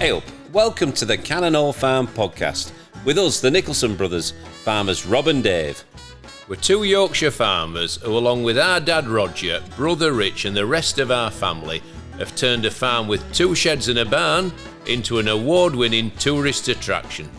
Hey up, welcome to the Cannon Hall Farm podcast. With us, the Nicholson brothers, farmers Rob and Dave. We're two Yorkshire farmers who, along with our dad Roger, brother Rich and the rest of our family, have turned a farm with 2 sheds and a barn into an award-winning tourist attraction.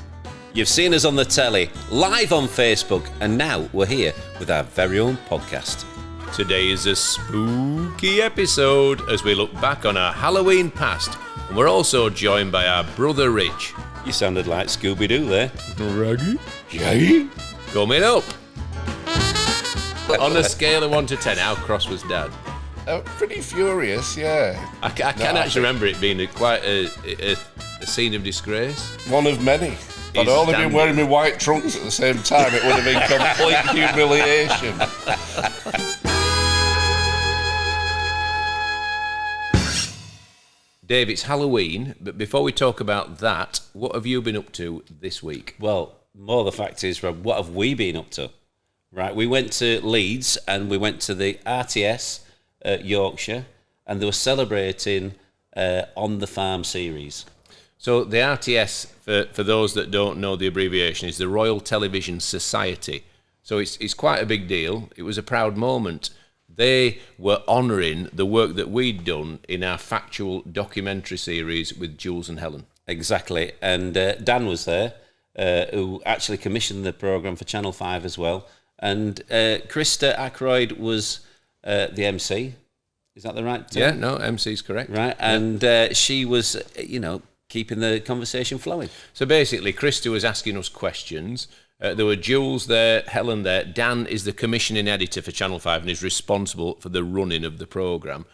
You've seen us on the telly, live on Facebook, and now we're here with our very own podcast. Today is a spooky episode as we look back on our Halloween past, and we're also joined by our brother Rich. You sounded like Scooby-Doo there. Raggy? Yay? Coming up. On a scale of 1 to 10, how cross was Dad? Pretty furious, yeah. I can actually remember it being quite a scene of disgrace. One of many. If I'd only been wearing my white trunks at the same time, it would have been complete humiliation. Dave, it's Halloween, but before we talk about that, what have you been up to this week? Well, more the fact is, Rob, what have we been up to? Right, we went to Leeds and we went to the RTS at Yorkshire, and they were celebrating On the Farm series. So the RTS, for those that don't know the abbreviation, is the Royal Television Society. So it's quite a big deal. It was a proud moment. They were honouring the work that we'd done in our factual documentary series with Jules and Helen. Exactly, and Dan was there, who actually commissioned the programme for Channel 5 as well. And Krista Ackroyd was the MC. Is that the right term? Yeah, no, MC's correct. Right, and she was, keeping the conversation flowing. So basically, Krista was asking us questions. There were Jules there, Helen there. Dan is the commissioning editor for Channel 5 and is responsible for the running of the programme.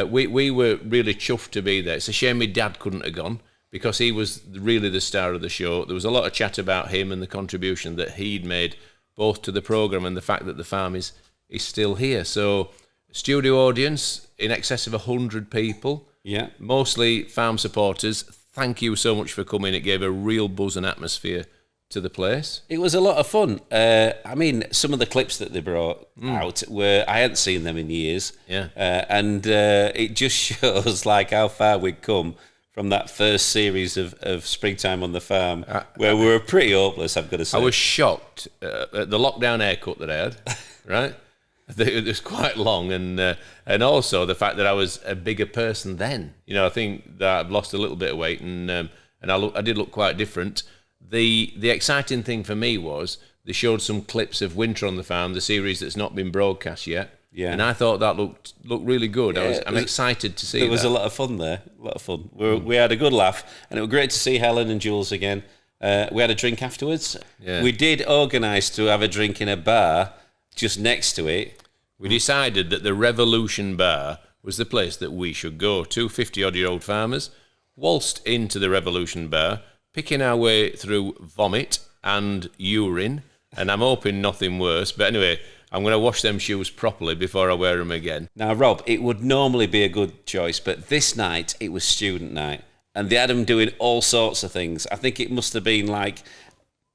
We were really chuffed to be there. It's a shame my dad couldn't have gone because he was really the star of the show. There was a lot of chat about him and the contribution that he'd made both to the programme and the fact that the farm is still here. So, studio audience in excess of 100 people. Yeah. Mostly farm supporters. Thank you so much for coming. It gave a real buzz and atmosphere to the place. It was a lot of fun. Some of the clips that they brought out were, I hadn't seen them in years. Yeah. And it just shows like how far we'd come from that first series of Springtime on the Farm, where we were pretty hopeless, I've got to say. I was shocked at the lockdown haircut that I had, right? It was quite long, and also the fact that I was a bigger person then. I think that I've lost a little bit of weight, and I did look quite different. The exciting thing for me was they showed some clips of Winter on the Farm, the series that's not been broadcast yet. Yeah. And I thought that looked really good. Yeah, I'm excited to see that. There was a lot of fun there, a lot of fun. We had a good laugh, and it was great to see Helen and Jules again. We had a drink afterwards. Yeah. We did organise to have a drink in a bar just next to it. We decided that the Revolution Bar was the place that we should go. 2 50-odd-year-old farmers waltzed into the Revolution Bar, picking our way through vomit and urine, and I'm hoping nothing worse. But anyway, I'm going to wash them shoes properly before I wear them again. Now, Rob, it would normally be a good choice, but this night it was student night, and they had them doing all sorts of things. I think it must have been like,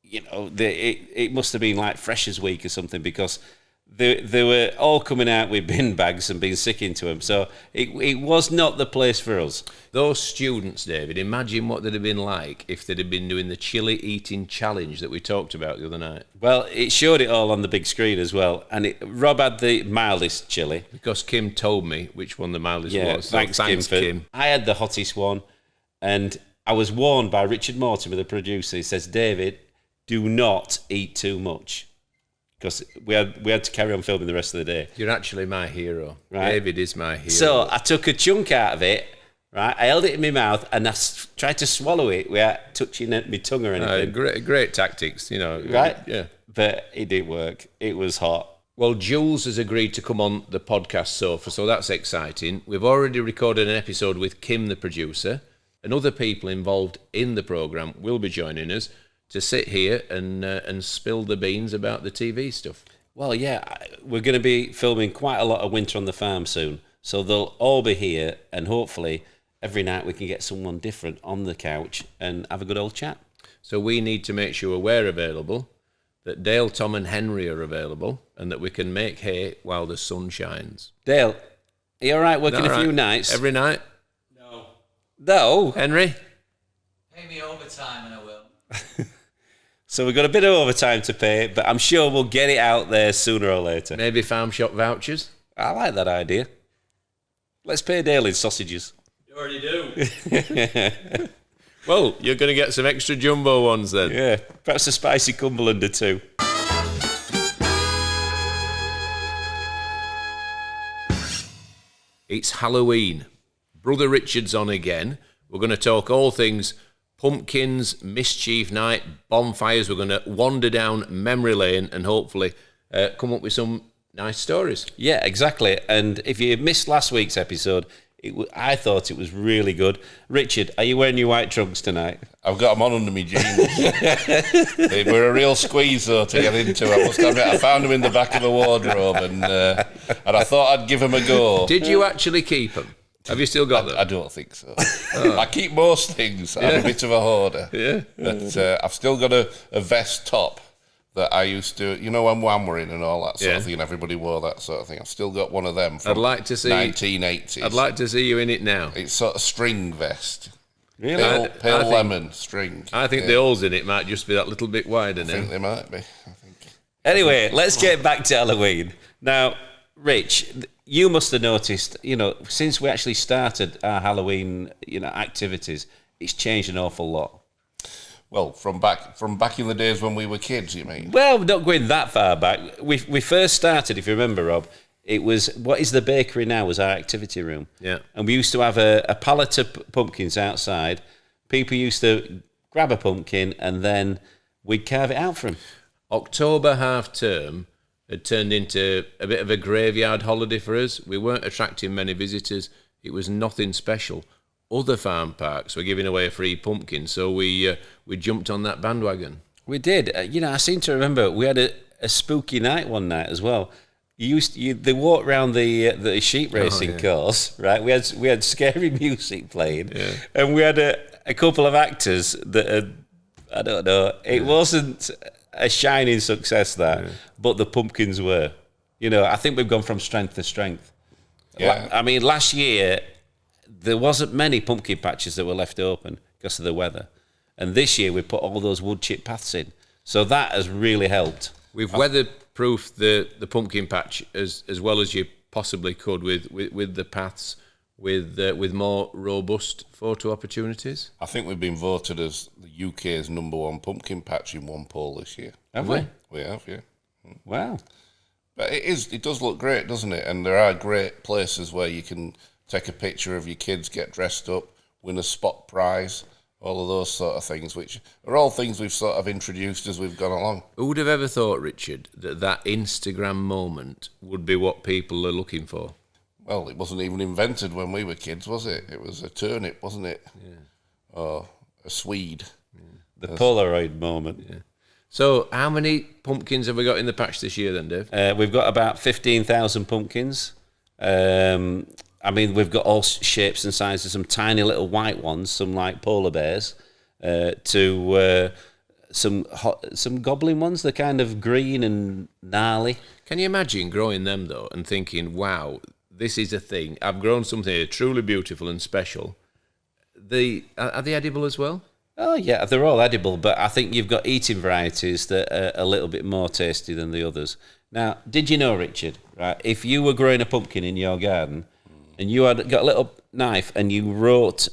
it must have been like Freshers' Week or something, because they were all coming out with bin bags and being sick into them. So it was not the place for us. Those students, David, imagine what they'd have been like if they'd have been doing the chili eating challenge that we talked about the other night. Well, it showed it all on the big screen as well. And Rob had the mildest chili. Because Kim told me which one the mildest was. So thanks, Kim. I had the hottest one. And I was warned by Richard Mortimer, the producer. He says, David, do not eat too much. Because we had to carry on filming the rest of the day. You're actually my hero. Right? David is my hero. So I took a chunk out of it, right? I held it in my mouth and I tried to swallow it without touching my tongue or anything. Great tactics, Right? Yeah. But it didn't work. It was hot. Well, Jules has agreed to come on the podcast sofa, so that's exciting. We've already recorded an episode with Kim, the producer, and other people involved in the programme will be joining us to sit here and spill the beans about the TV stuff. Well, yeah, we're going to be filming quite a lot of Winter on the Farm soon, so they'll all be here, and hopefully every night we can get someone different on the couch and have a good old chat. So we need to make sure we're available, that Dale, Tom and Henry are available, and that we can make hay while the sun shines. Dale, are you all right working a few nights? Every night? No. Henry? Pay me overtime and I will. So we've got a bit of overtime to pay, but I'm sure we'll get it out there sooner or later. Maybe farm shop vouchers? I like that idea. Let's pay daily in sausages. You already do. Well, you're going to get some extra jumbo ones then. Yeah, perhaps a spicy Cumberland or two. It's Halloween. Brother Richard's on again. We're going to talk all things pumpkins, Mischief Night, bonfires. We're going to wander down memory lane and hopefully come up with some nice stories. Yeah, exactly. And if you missed last week's episode, I thought it was really good. Richard, are you wearing your white trunks tonight? I've got them on under my jeans. They were a real squeeze, though, to get into. I must admit, I found them in the back of a wardrobe, and I thought I'd give them a go. Did you actually keep them? Have you still got them? I don't think so. I keep most things. I'm a bit of a hoarder. Yeah. But I've still got a vest top that I used to, you know, when Wham were in and all that sort of thing, and everybody wore that sort of thing. I've still got one of them from I'd like to see 1980s. I'd like to see you in it now. It's sort of string vest. Really? Pale I think- lemon string. I think the holes in it might just be that little bit wider I think now. they might be. Anyway, let's get back to Halloween. Now, Rich, you must have noticed, you know, since we actually started our Halloween, you know, activities, it's changed an awful lot. Well, from back in the days when we were kids, you mean? Well, not going that far back. We first started, if you remember, Rob, it was, what is the bakery now, was our activity room. Yeah. And we used to have a pallet of pumpkins outside. People used to grab a pumpkin and then we'd carve it out for them. October half term had turned into a bit of a graveyard holiday for us. We weren't attracting many visitors. It was nothing special. Other farm parks were giving away a free pumpkin, so we jumped on that bandwagon. We did. You know, I seem to remember we had a spooky night one night as well. They walked around the sheep racing course, right? We had scary music playing, and we had a couple of actors that had, I don't know. It wasn't a shining success but the pumpkins were. You know, I think we've gone from strength to strength. Yeah. I mean, last year there wasn't many pumpkin patches that were left open because of the weather, and this year we put all those wood chip paths in, so that has really helped. We've weatherproofed the pumpkin patch as well as you possibly could with the paths, with more robust photo opportunities. I think we've been voted as the UK's #1 pumpkin patch in one poll this year. Have we? We have, yeah. Wow. But it does look great, doesn't it? And there are great places where you can take a picture of your kids, get dressed up, win a spot prize, all of those sort of things, which are all things we've sort of introduced as we've gone along. Who would have ever thought, Richard, that Instagram moment would be what people are looking for? Well, it wasn't even invented when we were kids, was it? It was a turnip, wasn't it? Yeah. Or a Swede. The Polaroid moment. Yeah. So, how many pumpkins have we got in the patch this year then, Dave? We've got about 15,000 pumpkins. I mean, we've got all shapes and sizes, some tiny little white ones, some like polar bears, to some goblin ones. They're kind of green and gnarly. Can you imagine growing them, though, and thinking, wow, this is a thing. I've grown something here truly beautiful and special. Are they edible as well? Oh, yeah, they're all edible, but I think you've got eating varieties that are a little bit more tasty than the others. Now, did you know, Richard, right, if you were growing a pumpkin in your garden and you had got a little knife and you wrote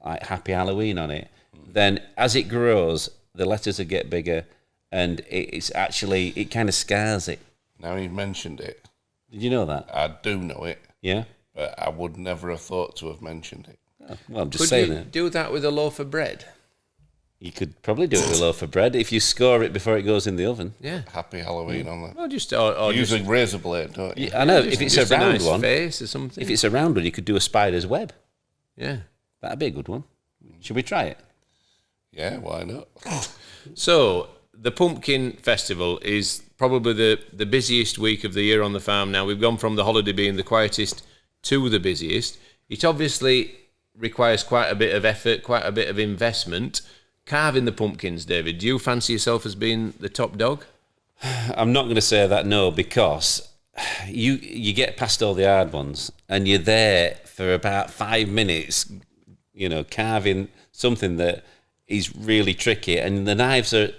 like Happy Halloween on it, then as it grows, the letters will get bigger and it kind of scars it. Now you've mentioned it. Did you know that? I do know it, Yeah? but I would never have thought to have mentioned it. Oh, well, I'm just Could saying you that. do that with a loaf of bread? You could probably do it with a loaf of bread if you score it before it goes in the oven. Yeah. Happy Halloween on that. Well, You use a razor blade, don't you? I know, if it's a just round nice one, face or something. if it's a round one, you could do a spider's web. Yeah. That'd be a good one. Should we try it? Yeah, why not? So, the Pumpkin Festival is probably the busiest week of the year on the farm now. We've gone from the holiday being the quietest to the busiest. It obviously requires quite a bit of effort, quite a bit of investment. Carving the pumpkins, David, do you fancy yourself as being the top dog? I'm not going to say that, no, because you get past all the hard ones and you're there for about 5 minutes, you know, carving something that is really tricky, and the knives are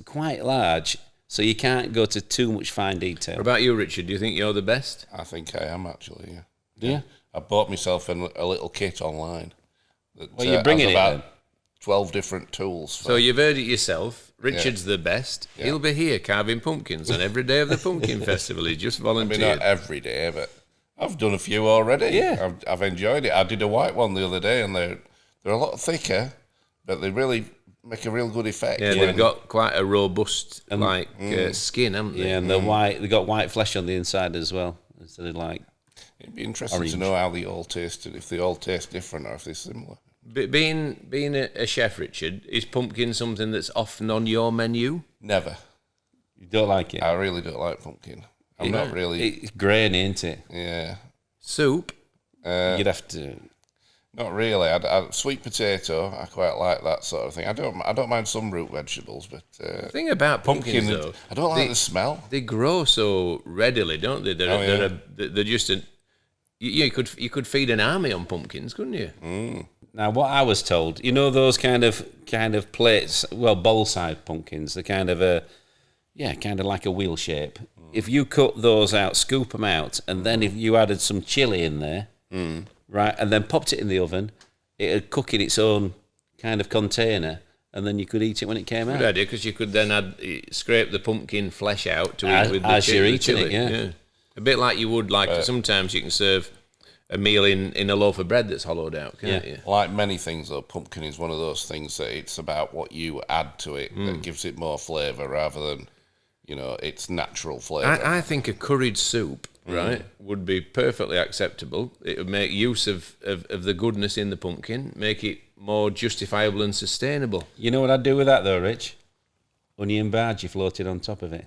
quite large, so you can't go to too much fine detail. What about you, Richard? Do you think you're the best? I think I am actually. Yeah. Yeah. I bought myself a little kit online. Well, you're bringing has it about then. 12 different tools. So you've heard it yourself. Richard's the best. Yeah. He'll be here carving pumpkins on every day of the pumpkin festival. He just I mean, volunteered. not every day, but I've done a few already. Yeah. I've enjoyed it. I did a white one the other day, and they're a lot thicker, but they really make a real good effect. Yeah, they've got quite a robust skin, haven't they? Yeah, and they're white. They got white flesh on the inside as well, instead of like. It'd be interesting Orange. to know how they all taste, if they all taste different or if they're similar. Being a chef, Richard, is pumpkin something that's often on your menu? Never. You don't like it. I really don't like pumpkin. I'm not really. It's grainy, isn't it? Yeah. Soup? You'd have to. Not really. Sweet potato, I quite like that sort of thing. I don't mind some root vegetables, but The thing about pumpkins, though, I don't like the smell. they grow so readily, don't they? They're just a. You could feed an army on pumpkins, couldn't you? Now, what I was told, you know, those kind of plates, well, bowl-sized pumpkins, they're kind of like a wheel shape. If you cut those out, scoop them out, and then if you added some chili in there, right, and then popped it in the oven, it'd cook in its own kind of container, and then you could eat it when it came out. Good idea, because you could then scrape the pumpkin flesh out to As- eat with the as you're the eating chili. it, yeah. A bit like you would, sometimes you can serve a meal in a loaf of bread that's hollowed out, can't you? Like many things, though, pumpkin is one of those things that it's about what you add to it that gives it more flavour rather than, its natural flavour. I think a curried soup, right, would be perfectly acceptable. It would make use of the goodness in the pumpkin, make it more justifiable and sustainable. You know what I'd do with that, though, Rich? Onion bhaji floated on top of it.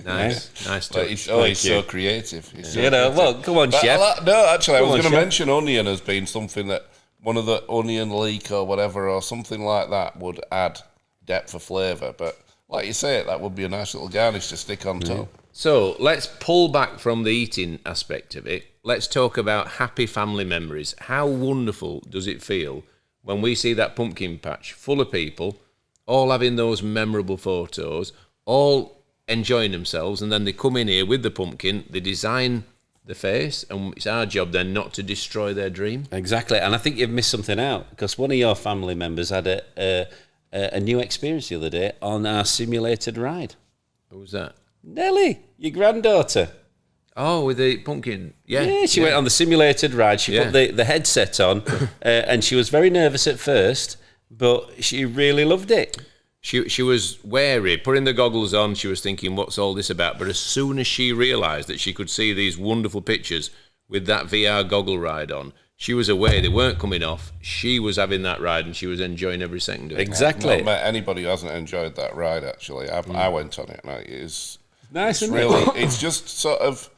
Nice But touch. he's so creative. He's so You know, creative. well, come on, But chef. no, actually, I Come was on, going to chef. mention onion as being something that one of the onion leek or whatever or something like that would add depth of flavour. But like you say, that would be a nice little garnish to stick on top. So let's pull back from the eating aspect of it. Let's talk about happy family memories. How wonderful does it feel when we see that pumpkin patch full of people, all having those memorable photos, all enjoying themselves, and then they come in here with the pumpkin, they design the face, and it's our job then not to destroy their dream. Exactly, and I think you've missed something out, because one of your family members had a new experience the other day on our simulated ride. Who was that? Nelly, your granddaughter. Oh, with the pumpkin. Yeah, she went on the simulated ride. She put the headset on, and she was very nervous at first, but she really loved it. She was wary, putting the goggles on. She was thinking, what's all this about? But as soon as she realised that she could see these wonderful pictures with that VR goggle ride on, she was aware they weren't coming off. She was having that ride and she was enjoying every second of it. Exactly. I've not met anybody who hasn't enjoyed that ride, actually. I went on it, and it is Nice, it's isn't really, it? it's just sort of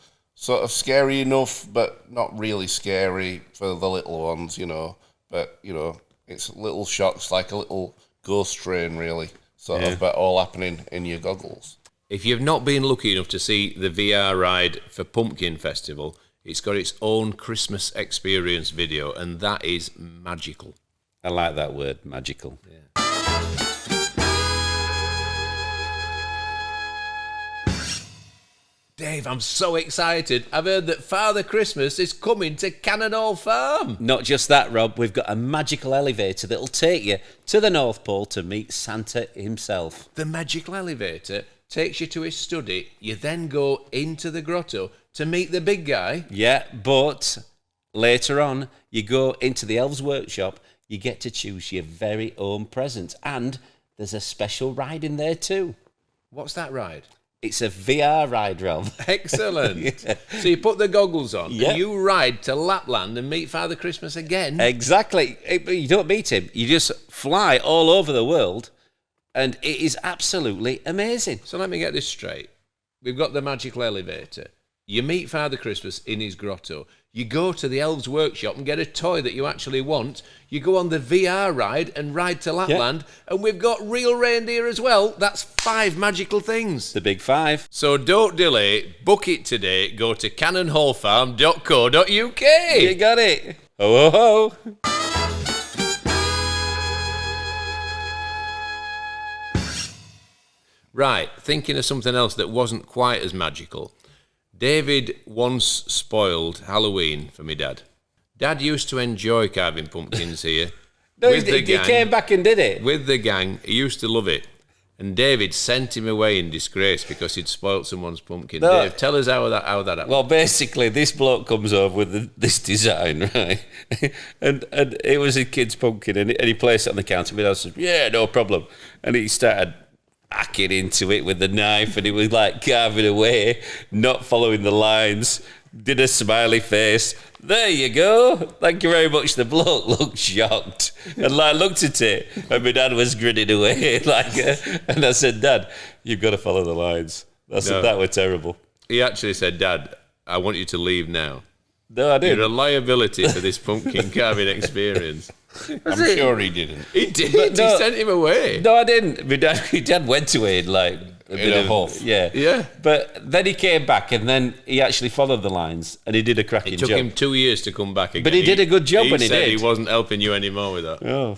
scary enough, but not really scary for the little ones, But, it's little shocks, like a little ghost train, really, sort of, but all happening in your goggles. If you've not been lucky enough to see the VR ride for Pumpkin Festival, it's got its own Christmas experience video, and that is magical. I like that word, magical. Dave, I'm so excited. I've heard that Father Christmas is coming to Cannon Hall Farm. Not just that, Rob. We've got a magical elevator that'll take you to the North Pole to meet Santa himself. The magical elevator takes you to his study. You then go into the grotto to meet the big guy. Yeah, but later on, you go into the Elves Workshop. You get to choose your very own present. And there's a special ride in there too. What's that ride? It's a VR ride, Rob. Excellent. So you put the goggles on Yeah. and you ride to Lapland and meet Father Christmas again. Exactly. But you don't meet him. You just fly all over the world, and it is absolutely amazing. So let me get this straight. We've got the magical elevator. You meet Father Christmas in his grotto. You go to the Elves Workshop and get a toy that you actually want. You go on the VR ride and ride to Lapland. And we've got real reindeer as well. That's 5 magical things. The big 5. So don't delay. Book it today. Go to cannonhallfarm.co.uk. You got it. Ho, ho, ho. Right, thinking of something else that wasn't quite as magical. David once spoiled Halloween for me dad. Dad used to enjoy carving pumpkins here. No, with the he gang. came back and did it. With the gang, he used to love it. And David sent him away in disgrace because he'd spoilt someone's pumpkin. No. Dave, tell us how that happened. Well, basically, this bloke comes over with this design, right? and it was a kid's pumpkin, and he placed it on the counter. And I said, "Yeah, no problem." And he started hacking into it with the knife, and he was like carving away, not following the lines. Did a smiley face. There you go. Thank you very much. The bloke looked shocked and looked at it, and my dad was grinning away and I said, "Dad, you've got to follow the lines." I said, "That were terrible." He actually said, "Dad, I want you to leave now. No, I didn't. You're a liability for this pumpkin carving experience." I'm sure he didn't. He did. no. He sent him away. No, I didn't. My dad went to it like In a huff. Yeah. Yeah. But then he came back, and then he actually followed the lines, and he did a cracking It took job. him 2 years to come back again. But he did a good job when he said did. He wasn't helping you anymore with that. Oh,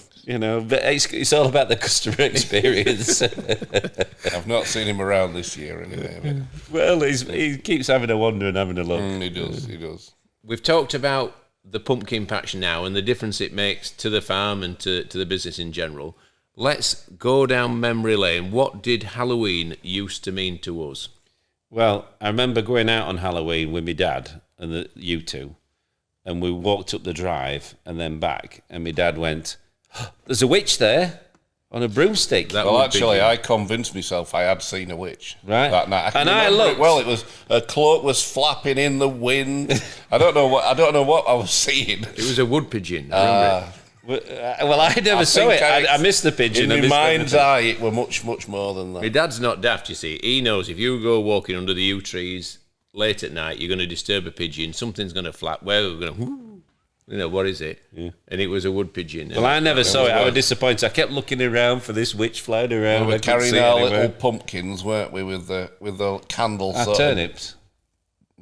but it's all about the customer experience. I've not seen him around this year anyway. Well, he keeps having a wander and having a look. He does. We've talked about the pumpkin patch now and the difference it makes to the farm and to the business in general. Let's go down memory lane. What did Halloween used to mean to us? Well, I remember going out on Halloween with my dad and you two, and we walked up the drive and then back, and my dad went, "There's a witch there on a broomstick." That Well, would actually, be- I convinced myself I had seen a witch Right. that night. And I remember it looked. well. It was a cloak was flapping in the wind. I don't know what I was seeing. It was a wood pigeon. I remember it. Well, I never saw think it. I missed the pigeon. I In my missed mind's everything. eye, it were much more than that. My dad's not daft, you see. He knows if you go walking under the yew trees late at night, you're going to disturb a pigeon. Something's going to flap. We're going to, what is it? Yeah. And it was a wood pigeon. Well, I never saw it. I was disappointed. I kept looking around for this witch flying around. We I were couldn't carrying see it our anywhere. little pumpkins, weren't we, with the candles? Our turnips.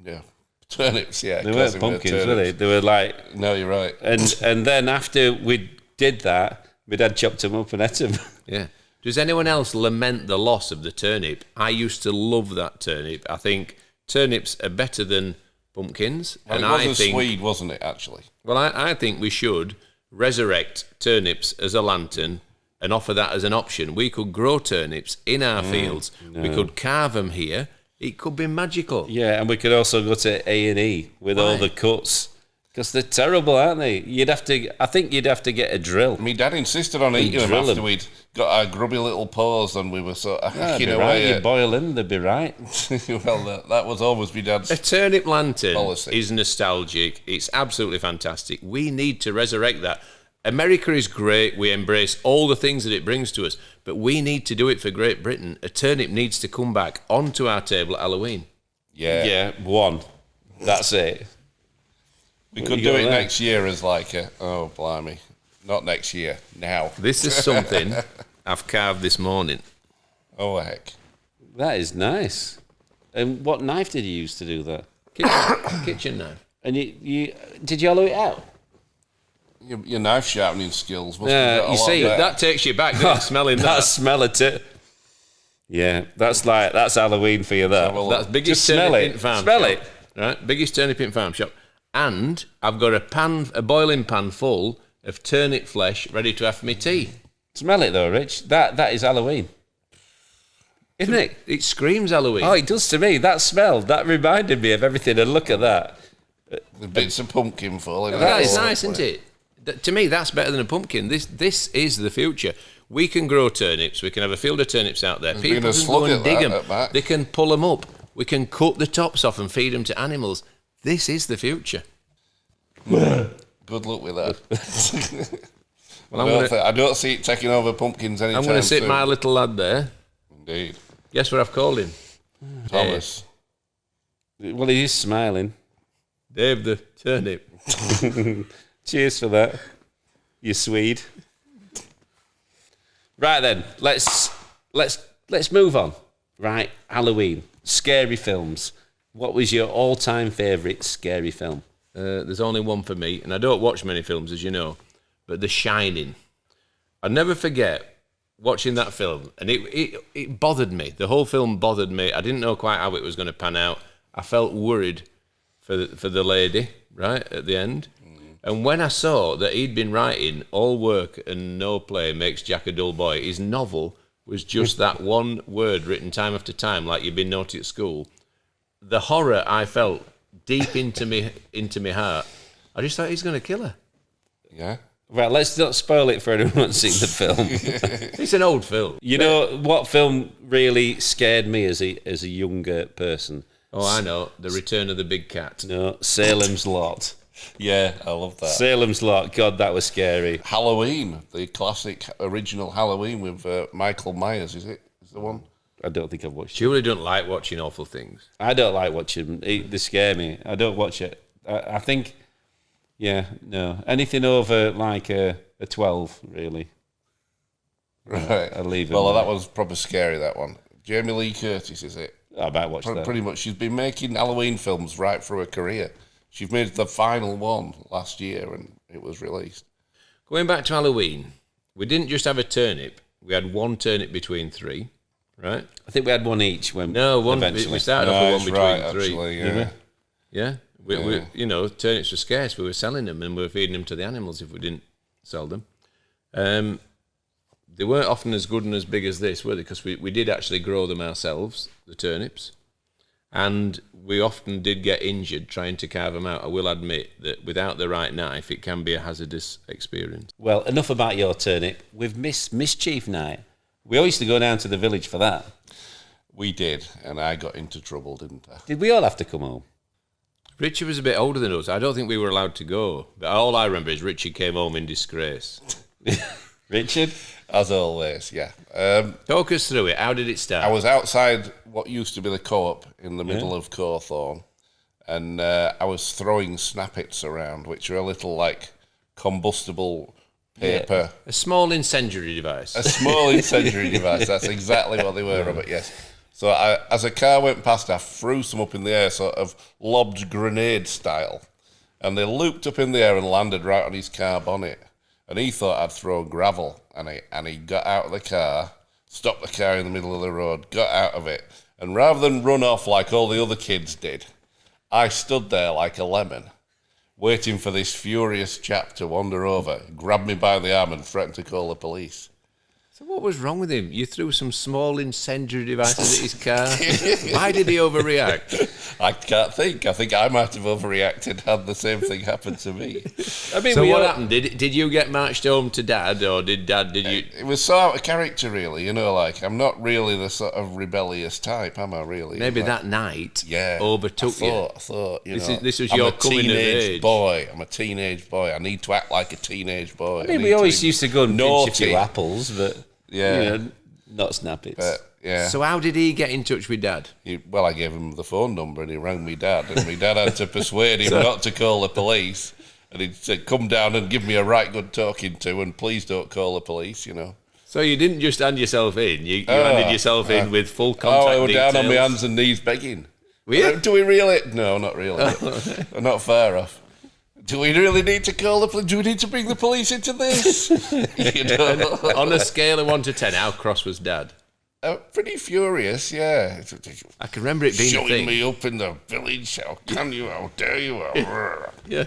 Yeah, turnips. Yeah, They of weren't course pumpkins, turnips. were they? They were like... No, you're right. And then after we did that, my dad chopped them up and ate them. Yeah. Does anyone else lament the loss of the turnip? I used to love that turnip. I think turnips are better than pumpkins. Well, and it was I a think, Swede, wasn't it? Actually, well, I think we should resurrect turnips as a lantern and offer that as an option. We could grow turnips in our fields. We could carve them here. It could be magical. Yeah, and we could also go to A&E with all Why? the cuts. Because they're terrible, aren't they? I think you'd have to get a drill. my dad insisted on eating them drill after 'em. we'd got our grubby little paws and we were sort of That'd hacking be right. away. You boil them, they'd be right. Well, that was always my dad's. A turnip lantern Policy. is nostalgic. It's absolutely fantastic. We need to resurrect that. America is great. We embrace all the things that it brings to us, but we need to do it for Great Britain. A turnip needs to come back onto our table at Halloween. Yeah. One. That's it. We What could you do got it there? next year as like a, oh, blimey. Not next year, now. This is something I've carved this morning. Oh, heck. That is nice. And what knife did you use to do that? Kitchen knife. And you did you hollow it out? Your knife sharpening skills must have got a you lot see, better. That takes you back, doesn't it? Smelling That that. smell of it. Yeah, that's Halloween for you. That. Have a look. That's biggest Just smell turnip in it. farm Smell shop. it. Right, biggest turnip in farm shop. And I've got a boiling pan full of turnip flesh ready to have for me tea. Smell it though, Rich. That is Halloween, isn't it? It screams Halloween. Oh, it does to me. That smell. That reminded me of everything. And look at that. The bits of pumpkin full. That is nice, isn't it? To me, that's better than a pumpkin. This is the future. We can grow turnips. We can have a field of turnips out there. been People a can slug go at and dig that them. at back. They can pull them up. We can cut the tops off and feed them to animals. This is the future. Good luck with that. Well, I don't see it taking over pumpkins anytime I'm going to sit soon. my little lad there. Indeed. Guess what I've called him? Thomas. Well, he is smiling. Dave the turnip. Cheers for that, you Swede. Right then, let's move on. Right, Halloween, scary films. What was your all-time favourite scary film? There's only one for me, and I don't watch many films, as you know, but The Shining. I'll never forget watching that film, and it bothered me. The whole film bothered me. I didn't know quite how it was going to pan out. I felt worried for the lady, right, at the end. And when I saw that he'd been writing all work and no play makes Jack a dull boy, his novel was just that one word written time after time, like you've been naughty at school. The horror I felt deep into me heart. I just thought he's going to kill her. Yeah. Right, let's not spoil it for anyone who hasn't seen the film. It's an old film. You know what film really scared me as a younger person? Oh, I know. The Return of the Big Cat. No, Salem's Lot. Yeah, I love that. Salem's Lot. God, that was scary. Halloween, the classic original Halloween with Michael Myers, is it? Is the one? I don't think I've watched it. Julie don't like watching awful things. I don't like watching them. They scare me. I don't watch it. I think, yeah, no. Anything over like a 12, really. Right. I'll leave it. Well, that was probably scary, that one. Jamie Lee Curtis, is it? I might watch that. Pretty much. She's been making Halloween films right through her career. She's made the final one last year and it was released. Going back to Halloween, we didn't just have a turnip. We had one turnip between three, right? I think we had one each when one. eventually. We started off with one between right, three. actually, yeah. Yeah. We, turnips were scarce. We were selling them and we were feeding them to the animals if we didn't sell them. They weren't often as good and as big as this, were they? Because we did actually grow them ourselves, the turnips. And we often did get injured trying to carve them out. I will admit that without the right knife, it can be a hazardous experience. Well, enough about your turnip. We've missed Mischief Night. We all used to go down to the village for that. We did, and I got into trouble, didn't I? Did we all have to come home? Richard was a bit older than us. I don't think we were allowed to go. But all I remember is Richard came home in disgrace. Richard? As always, yeah. Talk us through it. How did it start? I was outside what used to be the co-op in the middle of Cawthorne, and I was throwing snappets around, which are a little like combustible paper. A small incendiary device. A small incendiary device. That's exactly what they were, Robert, yes. So as a car went past, I threw some up in the air, sort of lobbed grenade style, and they looped up in the air and landed right on his car bonnet. And he thought I'd thrown gravel, and he got out of the car, stopped the car in the middle of the road, got out of it, and rather than run off like all the other kids did, I stood there like a lemon, waiting for this furious chap to wander over, grab me by the arm and threaten to call the police. So what was wrong with him? You threw some small incendiary devices at his car. Why did he overreact? I can't think. I think I might have overreacted had the same thing happen to me. I mean, So what happened? Did you get marched home to Dad, or did you? It was so out of character, really. You know, like, I'm not really the sort of rebellious type, am I, really? Maybe Like, that night yeah, overtook you. I thought, This was I'm your a coming of teenage age. boy. I'm a teenage boy. I need to act like a teenage boy. I mean, we always used to go and pinch a naughty. few apples, but Yeah. not snappets. Yeah. So how did he get in touch with Dad? Well, I gave him the phone number and he rang me dad. And my dad had to persuade him not to call the police. And he said, come down and give me a right good talking to and please don't call the police, So you didn't just hand yourself in. You handed yourself in with full contact I was details. down on my hands and knees begging. Were you? Do we really? No, not really. We're not far off. Do we really need to call the police? Do we need to bring the police into this? On a scale of 1 to 10, how cross was Dad? Pretty furious, yeah. I can remember it being a Showing thing. me up in the village. How can you? How dare you? Yeah.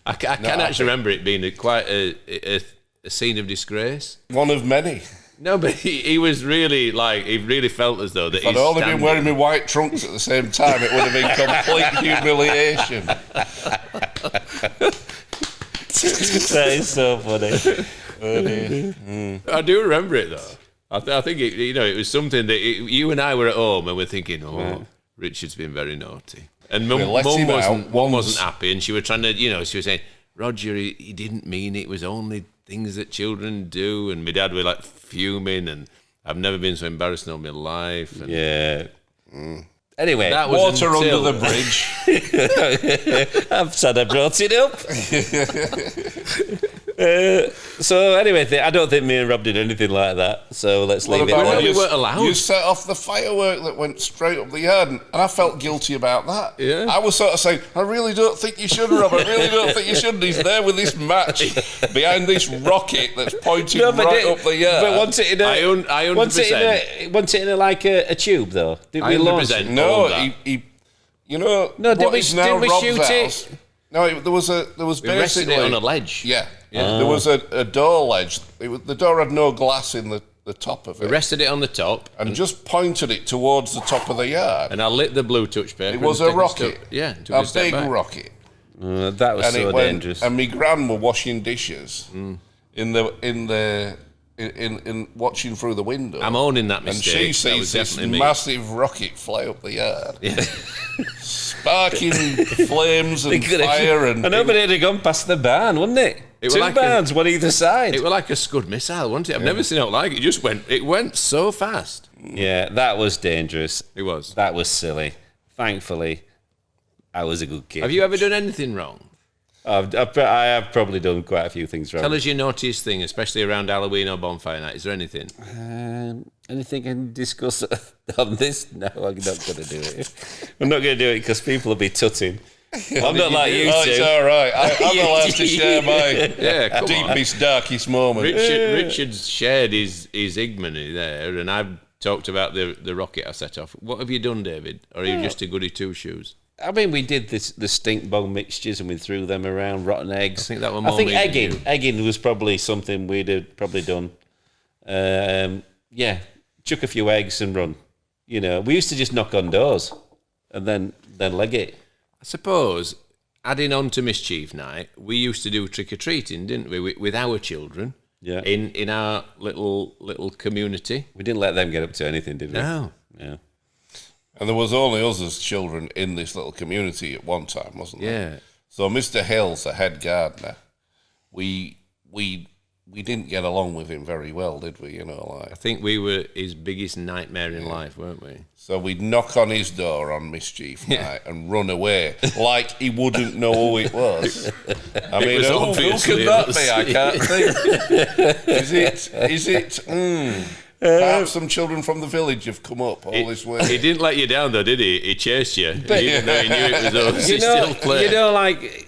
I can actually remember it being quite a scene of disgrace. One of many. No, but he was really he really felt as though that If I'd he's only standing. been wearing my white trunks at the same time, it would have been complete humiliation. That is so funny. I do remember it though. I think it was something that you and I were at home and we're thinking, Richard's been very naughty, and Mum We'll let him out once. wasn't happy, and she was trying to, she was saying, Roger, he didn't mean it. It was only things that children do, and my dad were like fuming, and I've never been so embarrassed in all my life. And Yeah. Anyway, that was Water until- under the bridge. I'm sad I brought it up. So anyway, I don't think me and Rob did anything like that. So let's leave it about there. when we weren't allowed. You set off the firework that went straight up the yard, and I felt guilty about that. Yeah. I was sort of saying, I really don't think you should, Rob. I really don't think you should. And he's there with this match behind this rocket that's pointing right up the yard. But want it in a, I 100%. Want it in like a tube though? Did we launch it? 100%. No, that. he you know, No, did what we- is now did we Rob's shoot house. it? No, there was We rested basically it on a ledge. Yeah, there was a door ledge. The door had no glass in the top of We it, rested it on the top, and just pointed it towards the top of the yard. and I lit the blue touch paper. It was and a took rocket. step- yeah, took a step big back. rocket. That was And so it went, dangerous. and my gran were washing dishes in watching through the window. I'm owning that and mistake. she That sees was this definitely me. massive rocket fly up the yard, sparking flames and fire. And nobody had gone past the barn, wouldn't it? It was Two like barns, one either side. It was like a Scud missile, wasn't it? I've never seen it like it. It went so fast. Yeah, that was dangerous. It was. That was silly. Thankfully, I was a good kid. Have you ever done anything wrong? I have probably done quite a few things wrong. Tell us your naughtiest thing, especially around Halloween or Bonfire Night. Is there anything? Anything I can discuss on this? No, I'm not going to do it. I'm not going to do it because people will be tutting. I'm not like you oh, two. it's all right. I'm allowed to share my Yeah, come on. deepest, darkest moment. Richard's shared his ignominy there, and I've talked about the rocket I set off. What have you done, David? Or are you just a goody two-shoes? I mean, we did the stink bone mixtures and we threw them around, rotten eggs. I think that was more I think me than egging. you. Egging was probably something we'd have probably done. Yeah, chuck a few eggs and run. You know, we used to just knock on doors and then leg it. I suppose, adding on to Mischief Night, we used to do trick-or-treating, didn't we, with our children? Yeah. In our little community. We didn't let them get up to anything, did we? No. Yeah. And there was only us as children in this little community at one time, wasn't there? Yeah. So Mr. Hill's the head gardener. We didn't get along with him very well, did we? You know, I like think we were his biggest nightmare in life, weren't we? so we'd knock on his door on Mischief Night and run away like he wouldn't know who it was. I mean, was who obviously could that us. be? I can't think. Is it? Perhaps some children from the village have come up all this way. He didn't let you down, though, did he? He chased you. Even though he knew it was us, he still played. You know, like,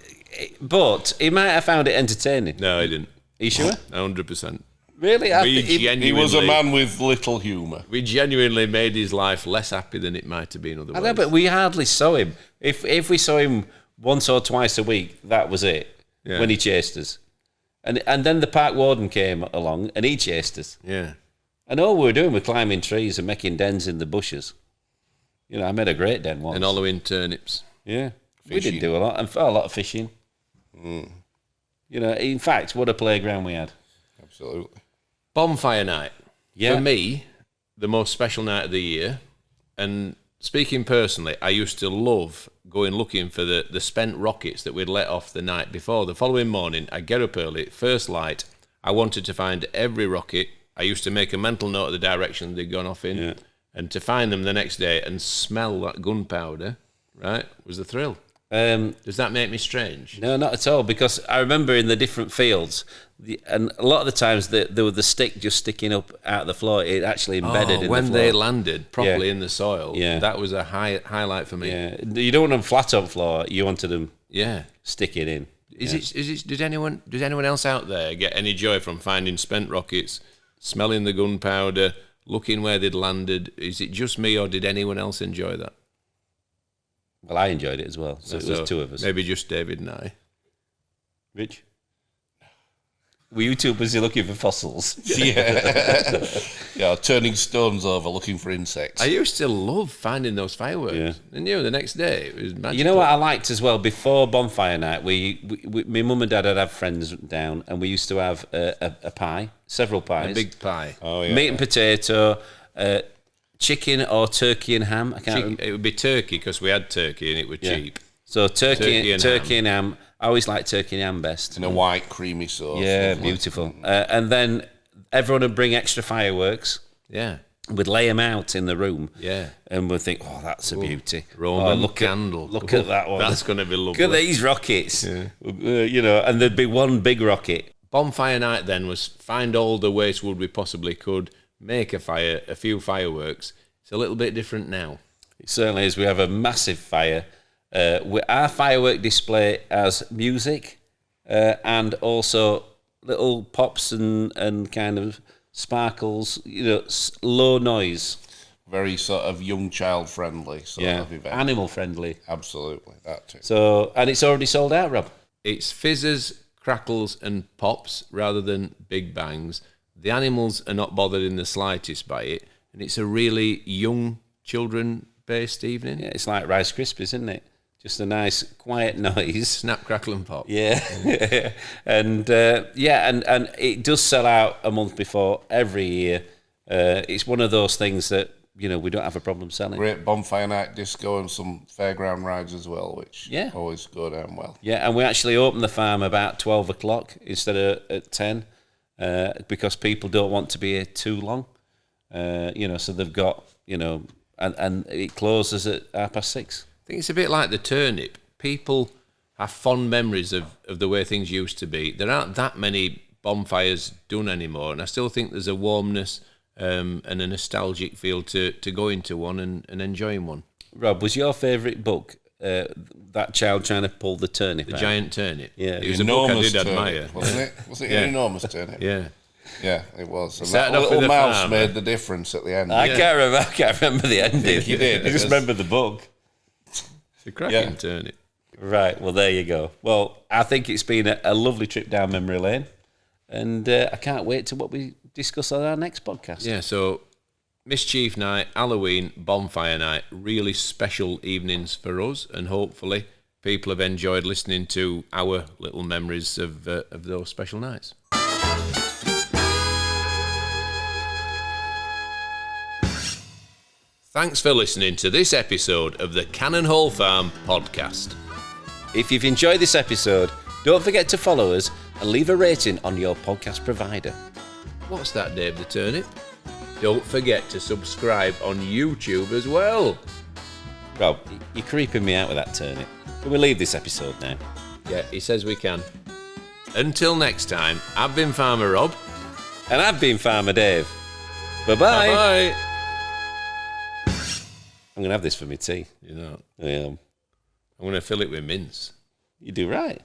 but he might have found it entertaining. No, he didn't. Are you sure? 100%. Really? He was a man with little humour. We genuinely made his life less happy than it might have been otherwise. I know, but we hardly saw him. If we saw him once or twice a week, that was it. Yeah. When he chased us, and then the park warden came along and he chased us. Yeah. And all we were doing was climbing trees and making dens in the bushes. You know, I made a great den once. And hollowing turnips. Yeah, we Fishing. did do a lot, and a lot of fishing. You know, in fact, what a playground we had. Absolutely. Bonfire Night. Yeah. For me, the most special night of the year. And speaking personally, I used to love going looking for the spent rockets that we'd let off the night before. The following morning, I'd get up early, first light. I wanted to find every rocket. I used to make a mental note of the direction they'd gone off in. Yeah. And to find them the next day and smell that gunpowder, right, was a thrill. Does that make me strange? No, not at all. Because I remember in the different fields, and a lot of the times there was the stick just sticking up out of the floor. It actually embedded in when the floor. they landed properly Yeah. in the soil, Yeah. that was a highlight for me. Yeah, you don't want them flat on floor. You wanted them Yeah. sticking in. Does anyone else out there get any joy from finding spent rockets, smelling the gunpowder, looking where they'd landed? Is it just me, or did anyone else enjoy that? Well, I enjoyed it as well. So it was two of us. Maybe just David and I. Rich, were you too busy looking for fossils? Yeah, turning stones over looking for insects. I used to love finding those fireworks. Yeah. And the next day it was magical. You know what I liked as well? Before Bonfire Night, we my mum and dad would have friends down, and we used to have a pie, several pies. A big pie. Oh yeah. Meat and potato, chicken or turkey and ham. I can't remember. It would be turkey because we had turkey and it was Yeah. cheap. So turkey Turkey and and ham. I always like turkey and ham best. In a white creamy sauce. Yeah, lovely. beautiful. And then everyone would bring extra fireworks. Yeah. We'd lay them out in the room. Yeah. And we'd think, oh, that's a beauty. Roman look candle. Look at that one. That's going to be lovely. Look at these rockets. You know, and there'd be one big rocket Bonfire night then was find all the waste wood we possibly could, make a fire, a few fireworks. It's a little bit different now. It certainly is. We have a massive fire. Our firework display has music and also little pops and kind of sparkles, low noise. Very sort of young child friendly sort of event. Animal friendly. Absolutely, that too. So, and it's already sold out, Rob. It's fizzes, crackles and pops rather than big bangs. The animals are not bothered in the slightest by it, and it's a really young, children-based evening. Yeah, it's like Rice Krispies, isn't it? Just a nice, quiet noise. Snap, crackle and pop. Yeah. and it does sell out a month before every year. It's one of those things that, we don't have a problem selling. Great bonfire night disco and some fairground rides as well, which Yeah. always go down well. Yeah, and we actually open the farm about 12 o'clock instead of at 10 because people don't want to be here too long. So they've got, and it closes at 6:30. I think it's a bit like the turnip. People have fond memories of the way things used to be. There aren't that many bonfires done anymore, and I still think there's a warmness and a nostalgic feel to going to one and enjoying one. Rob, was your favourite book that child trying to pull the turnip The out? Giant Turnip. Yeah. It was a book I did turnip, admire. wasn't it? Was it Yeah. an enormous turnip? Yeah. Yeah, it was. And started that off with little a mouse farmer. made the difference at the end. I can't remember the ending. You did. I just remember the book. It's a cracking turnip. Right, well, there you go. Well, I think it's been a lovely trip down memory lane, and I can't wait to what we discuss on our next podcast. Yeah, so Mischief Night, Halloween, Bonfire Night, really special evenings for us, and hopefully people have enjoyed listening to our little memories of those special nights. Thanks for listening to this episode of the Cannon Hall Farm podcast. If you've enjoyed this episode, don't forget to follow us and leave a rating on your podcast provider. What's that, Dave the Turnip? Don't forget to subscribe on YouTube as well. Rob, you're creeping me out with that turnip. Can we leave this episode now? Yeah, he says we can. Until next time, I've been Farmer Rob. And I've been Farmer Dave. Bye-bye. Bye. I'm going to have this for my tea. You know, Yeah, I'm going to fill it with mince. you do right.